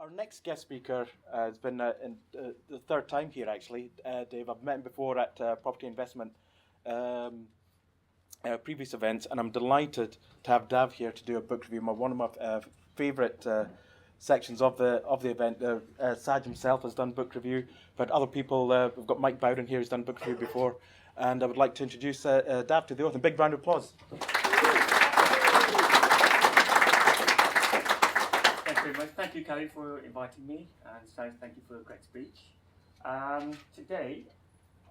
Our next guest speaker has been the third time here, actually. Dave, I've met him before at property investment previous events, and I'm delighted to have Dav here to do a book review. One of my favourite sections of the event. Saj himself has done book review, but other people, we've got Mike Bowden here who's done book review before, and I would like to introduce Dav to the author. Big round of applause. Very much. Thank you, Kelly, for inviting me, and Saj, thank you for a great speech. Today,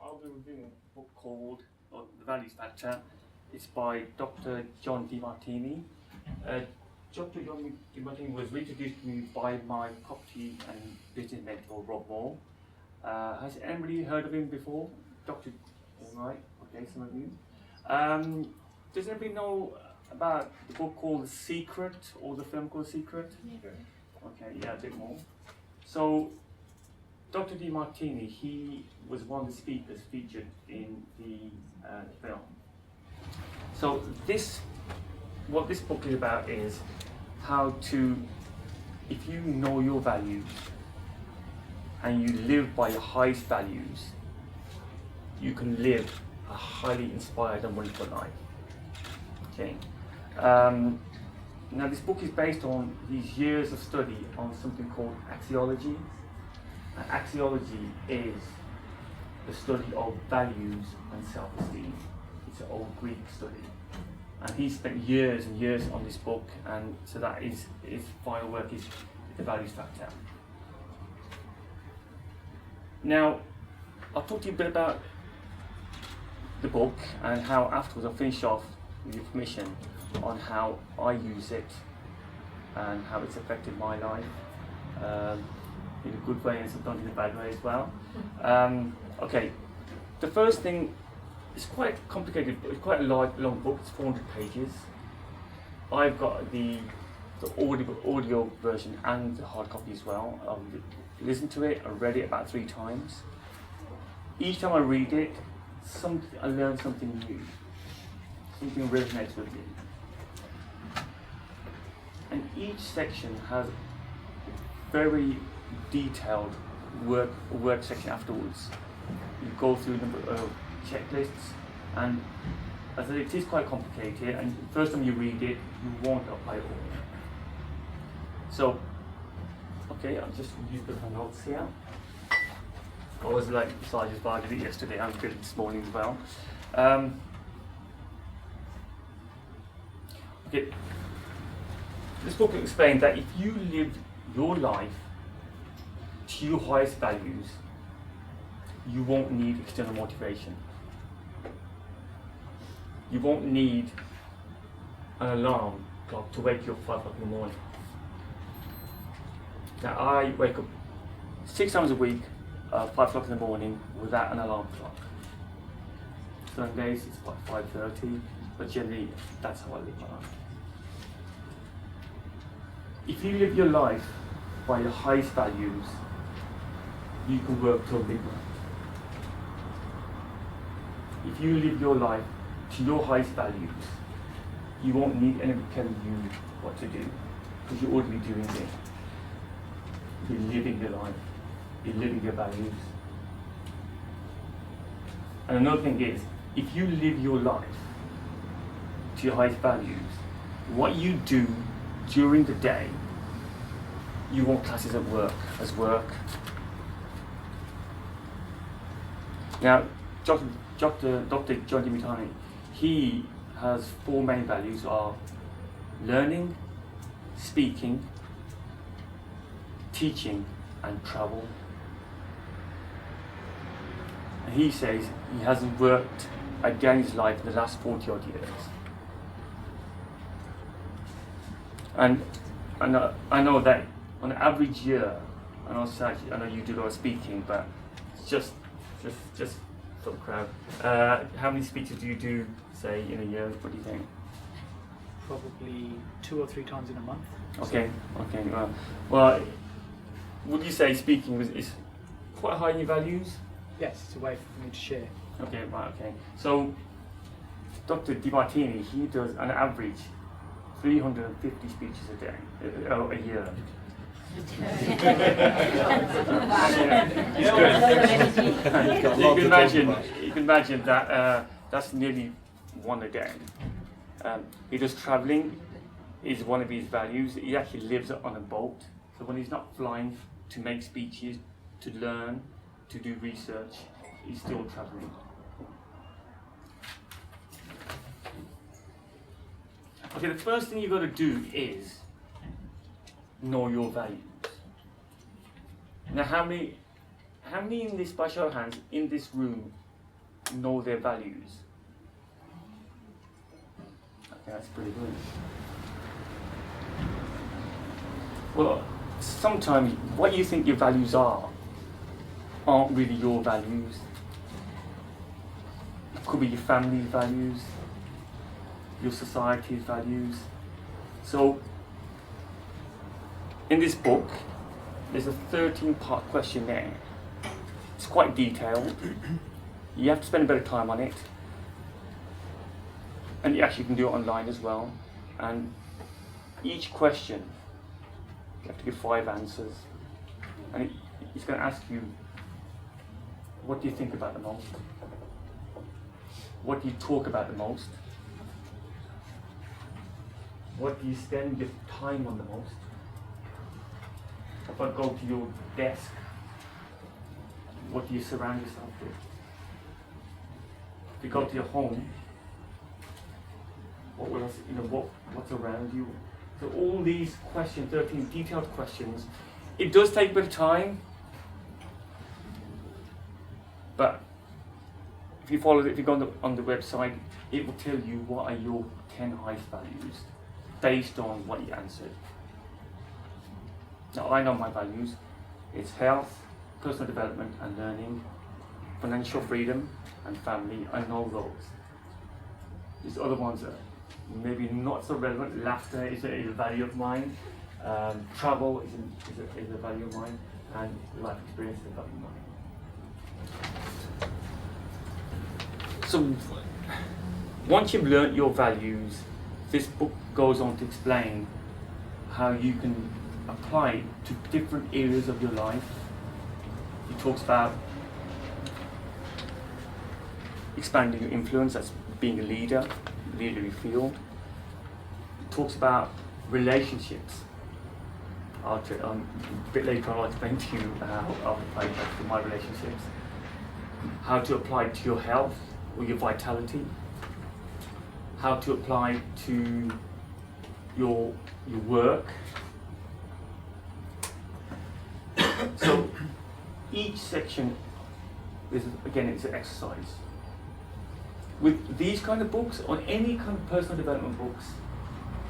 I'll be reviewing a book called The Values Factor. It's by Dr. John DeMartini. Dr. John DeMartini was introduced to me by my property and business mentor, Rob Moore. Has anybody heard of him before? Dr. Right, okay, some of you. Does anybody know about the book called The Secret, or the film called Secret? Yeah. Okay, yeah, a bit more. So, Dr. DeMartini, he was one of the speakers featured in the film. So what this book is about is how to, if you know your values and you live by your highest values, you can live a highly inspired and wonderful life. Okay. Now this book is based on these years of study on something called axiology. And axiology is the study of values and self-esteem. It's an old Greek study. And he spent years and years on this book, and so that is his final work is The Values Factor. Now, I'll talk to you a bit about the book and how afterwards I'll finish off with your permission on how I use it and how it's affected my life in a good way and sometimes in a bad way as well. Okay, the first thing, it's quite complicated, it's quite a long book, it's 400 pages. I've got the audio version and the hard copy as well. I've listened to it, I've read it about 3 times. Each time I read it, I learn something new. Something resonates with me. And each section has very detailed work section afterwards. You go through a number of checklists, and as I said, it is quite complicated, and the first time you read it, you won't apply it all. So, okay, I'll just use the notes here. I was like, I just did it yesterday, I'm good this morning as well. Okay. This book explains that if you live your life to your highest values, you won't need external motivation. You won't need an alarm clock to wake you up 5 o'clock in the morning. Now, I wake up 6 times a week, 5 o'clock in the morning, without an alarm clock. Some days it's about 5:30, but generally that's how I live my life. If you live your life by your highest values, you can work till midnight. If you live your life to your highest values, you won't need anyone telling you what to do, because you're already doing it. You're living your life, you're living your values. And another thing is, if you live your life to your highest values, what you do during the day, you won't class it as work. Now, Dr. John DeMartini, he has 4 main values: are learning, speaking, teaching, and travel. And he says he hasn't worked a day in his life in the last 40 odd years. And I know that on an average year, I know you do a lot of speaking, but just for the crowd, how many speeches do you do, say, in a year? What do you think? Probably 2 or 3 times in a month. Okay. Well, would you say speaking is quite high in your values? Yes, it's a way for me to share. Okay, right, okay. So, Dr. DeMartini, he does an average 350 speeches a day, a year. You can imagine that that's nearly one a day. He does travelling is one of his values. He actually lives on a boat, so when he's not flying to make speeches, to learn, to do research, he's still travelling. Okay, the first thing you've got to do is know your values. Now, how many in this, by show of hands, in this room know their values? Okay, that's pretty good. Well, sometimes what you think your values aren't really your values. It could be your family's values, your society's values. So, in this book, there's a 13-part questionnaire. It's quite detailed. You have to spend a bit of time on it. And you actually can do it online as well. And each question, you have to give 5 answers. And it's going to ask you, what do you think about the most? What do you talk about the most? What do you spend your time on the most? If I go to your desk, what do you surround yourself with? If you go to your home, what else, what's around you? So all these questions, 13 detailed questions, it does take a bit of time, but if you go on the website, it will tell you what are your 10 highest values based on what you answered. Now, I know my values. It's health, personal development and learning, financial freedom and family. I know those. These other ones are maybe not so relevant. Laughter is a value of mine. Travel is a value of mine. And life experience is a value of mine. So, once you've learnt your values, this book goes on to explain how you can apply it to different areas of your life. He talks about expanding your influence, that's being a leader you feel. He talks about relationships. A bit later on I'll explain to you how I've applied that to my relationships. How to apply it to your health or your vitality. How to apply it to your work. So each section is, again, it's an exercise. With these kind of books, or any kind of personal development books,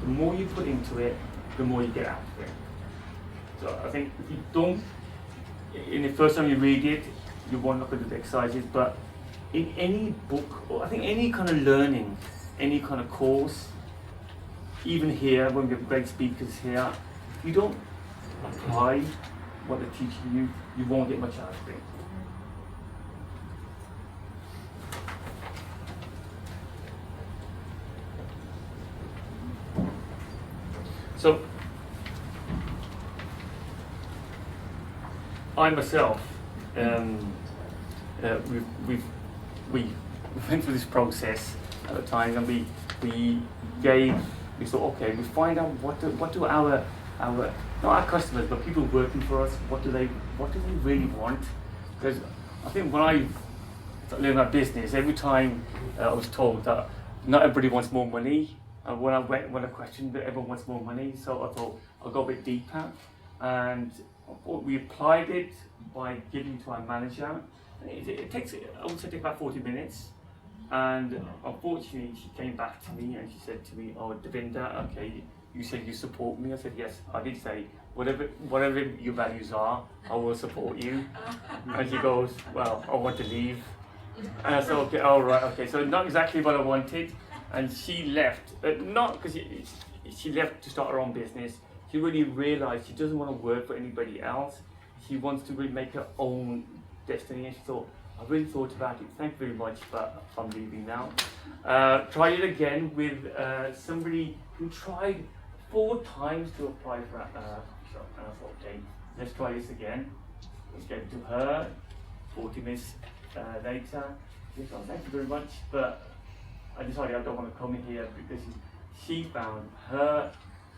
the more you put into it, the more you get out of it. So I think if you don't, in the first time you read it, you won't look at the exercises, but in any book, or I think any kind of learning, any kind of course, even here, when we have great speakers here, if you don't apply what they're teaching you, you won't get much out of it. So, I myself, we went through this process at the time, and we thought, okay, we find out what do our not our customers, but people working for us, what do they really want? Because I think when I started learning about business, every time I was told that not everybody wants more money, and when I questioned that everyone wants more money, so I thought I'll go a bit deeper, and we applied it by giving to our manager. It takes, I would say, about 40 minutes. And unfortunately, she came back to me and she said to me, "Oh, Devinder, okay, you said you support me." I said, "Yes, I did say, whatever your values are, I will support you." And she goes, "Well, I want to leave." And I said, "Okay, all right, okay." So not exactly what I wanted. And she left, not because she left to start her own business. She really realized she doesn't want to work for anybody else. She wants to really make her own destiny. And she thought, I really thought about it. Thank you very much, but I'm leaving now. Tried it again with somebody who tried 4 times to apply for a shop, and I thought, okay, let's try this again. Let's get to her. 40 minutes later, she said, thank you very much, but I decided I don't want to come in here because she found her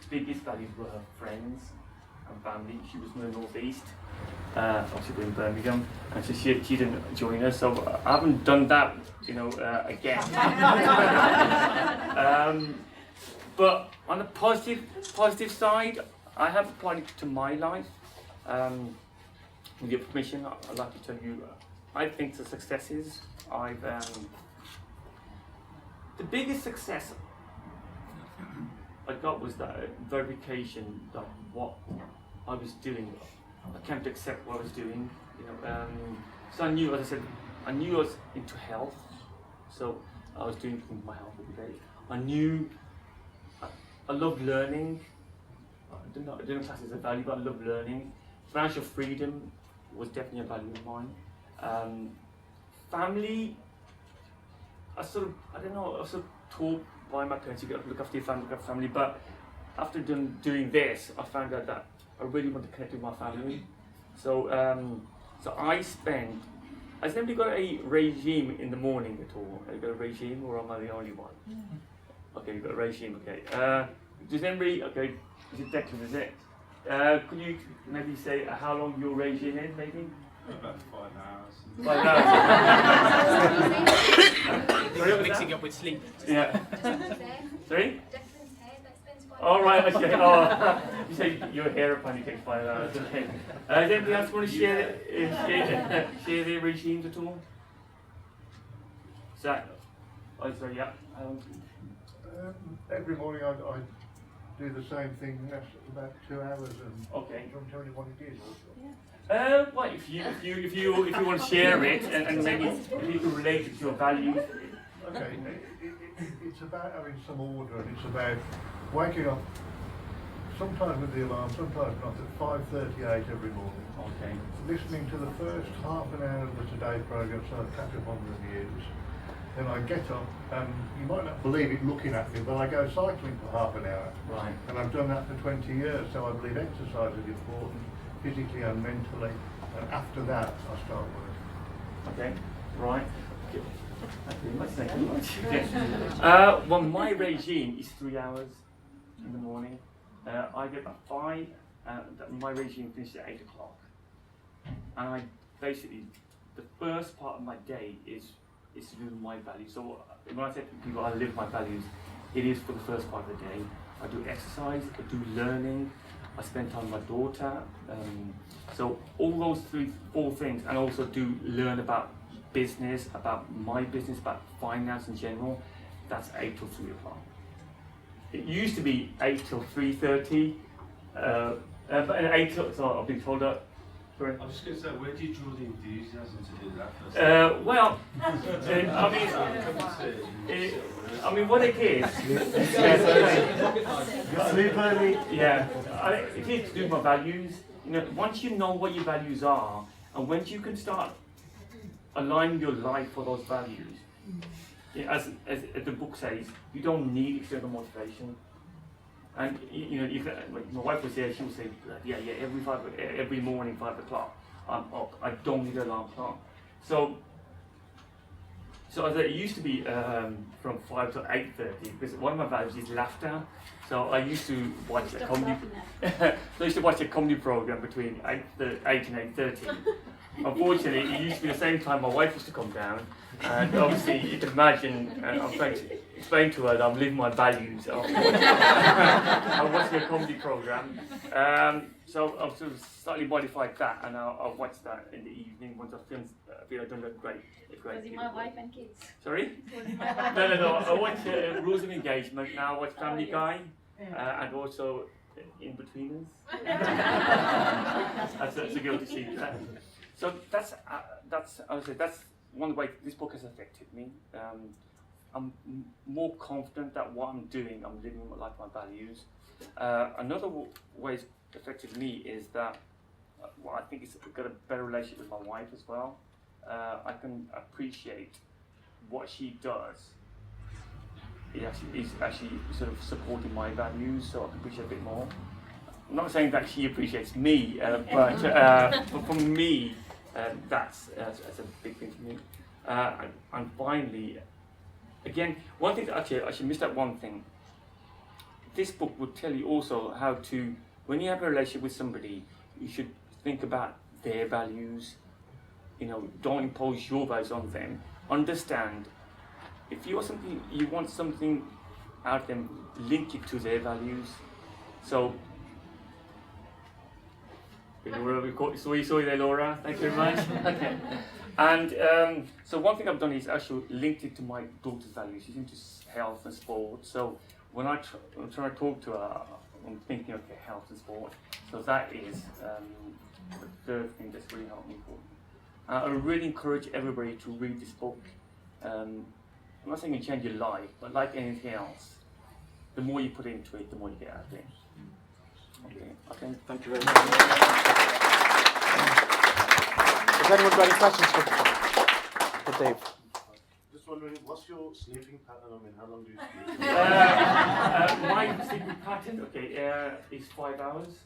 biggest values were her friends and family. She was in the northeast, obviously in Birmingham, and so she didn't join us. So I haven't done that, again. But on the positive side, I have applied it to my life. With your permission, I'd like to tell you, I think the successes the biggest success I got was that verification that what I was doing, I came to accept what I was doing. So I knew, as I said, I knew I was into health, so I was doing things with my health every day. I knew I love learning. I don't know if class is a value, but I love learning. Financial freedom was definitely a value of mine. Family, I was sort of taught by my parents, you got to look after your family, look after family, but after doing this, I found out that I really want to connect with my family. So has anybody got a regime in the morning at all? Have you got a regime, or am I the only one? Okay, you've got a regime, okay. Does anybody, okay, is it Declan, is it? Could you maybe say how long your regime is, maybe? About 5 hours. 5 hours. Sorry, mixing up with sleep. Yeah. Sorry? All right, okay. Oh, you say your hair apparently takes 5 hours. Okay. Does anybody else want to share their regimes at all? Zach? Oh, sorry, yeah. Every morning I do the same thing. That's about 2 hours. And Okay. do you want to tell me what it is? Well, if you want to share it and maybe if you can relate it to your values. Okay. It's about having some order, and it's about waking up. Sometimes with the alarm, sometimes not. At 5:38 every morning. Okay. Listening to the first half an hour of the Today programme, so I catch up on the news. Then I get up, and you might not believe it looking at me, but I go cycling for half an hour. Right. And I've done that for 20 years, so I believe exercise is important, physically and mentally. And after that, I start working. Okay. Right. Okay. Thank you very much. Okay. Well, my regime is 3 hours in the morning. I get about 5. My regime finishes at 8 o'clock. And I basically, the first part of my day is to do my values. So when I say to people I live my values, it is for the first part of the day. I do exercise, I do learning, I spend time with my daughter. So all those 4 things, and also do learn about business, about my business, about finance in general. That's 8 till 3 o'clock. It used to be 8 till 3:30, but 8 till, so I've been told that. I was just going to say, where do you draw the enthusiasm to do that first? Well, I mean, what it is. Sleep early. Yeah, it is to do with my values. Once you know what your values are, and once you can start aligning your life for those values, as the book says, you don't need external motivation. And like my wife was here, she would say, yeah, every morning 5 o'clock, I'm up. I don't need an alarm clock. So as it used to be from 5 to 8:30, because one of my values is laughter. So I used to watch a comedy. Program between 8 and 8:30. Unfortunately, it used to be the same time my wife used to come down, and obviously you can imagine. I'm trying to explain to her that I'm living my values. I'm watching a comedy program, so I've sort of slightly modified that, and I'll watch that in the evening once I feel I've done a great. Was it my wife and kids? Sorry? Was it my wife No. I watch Rules of Engagement now. I watch Family Guy, and also In Betweeners. That's a guilty secret. So that's one of the ways this book has affected me. I'm more confident that what I'm doing, I'm living my life, my values. Another way it's affected me is that I think it's got a better relationship with my wife as well. I can appreciate what she does is actually sort of supporting my values, so I can appreciate a bit more. I'm not saying that she appreciates me, but for me, that's a big thing for me. And finally, again, one thing that I should miss that one thing. This book would tell you also how to, when you have a relationship with somebody, you should think about their values. You know, don't impose your values on them. Understand, if you want something out of them, link it to their values. So, Laura, we saw you there, Laura. Thank you very much. Okay. And so one thing I've done is actually linked it to my daughter's values. She's into health and sport. So when I'm trying to talk to her, I'm thinking, okay, health and sport. So that is the third thing that's really helped me. I really encourage everybody to read this book. I'm not saying you change your life, but like anything else, the more you put into it, the more you get out of it. Okay. Thank you very much. Has anyone got any questions for Dave? Just wondering, what's your sleeping pattern? I mean, how long do you sleep? My sleeping pattern, is 5 hours.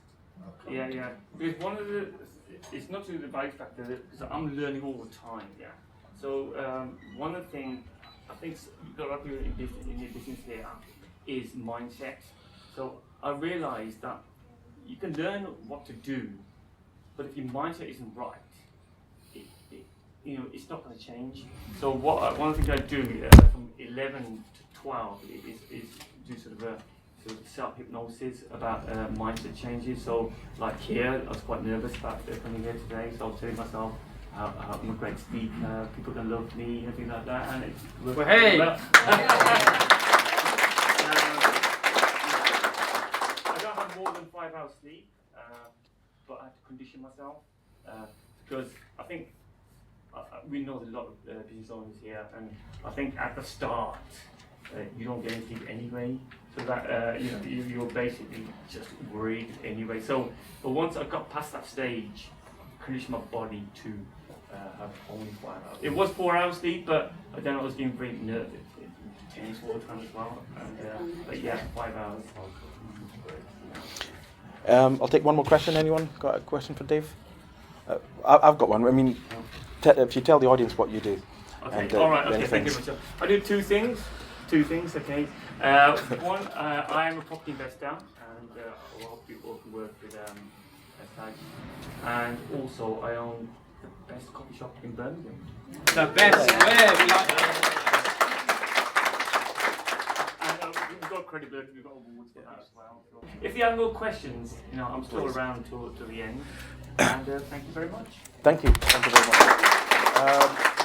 Okay. Yeah. Because one of it's not to the value factor, because I'm learning all the time. Yeah. So one of the things I think a lot of people in your business here is mindset. So I realised that you can learn what to do, but if your mindset isn't right, it's not going to change. So one of the things I do from 11 to 12 is do sort of self-hypnosis about mindset changes. So like here, I was quite nervous about coming here today, so I was telling myself I'm a great speaker, people can love me, everything like that, and it's Well, hey! well. I don't have more than 5 hours sleep, but I have to condition myself because I think we know a lot of business owners here, and I think at the start you don't get any sleep anyway, so that you're basically just worried anyway. So, but once I got past that stage, condition my body to have only 5 hours. It was 4 hours sleep, but then I was getting very nervous, tense all the time as well. And, but yeah, 5 hours. I'll take one more question. Anyone got a question for Dave? I've got one. I mean, if you tell the audience what you do. Okay. And, all right. Okay. then Thank you things. very much. I do two things. Okay. One, I am a property investor, and a lot of people who work with SAG. And also, I own the best coffee shop in Birmingham. The best. Where we like that. And we've got credibility. We've got awards for that as well. So if you have more questions, I'm still around till the end. And thank you very much. Thank you. Thank you very much.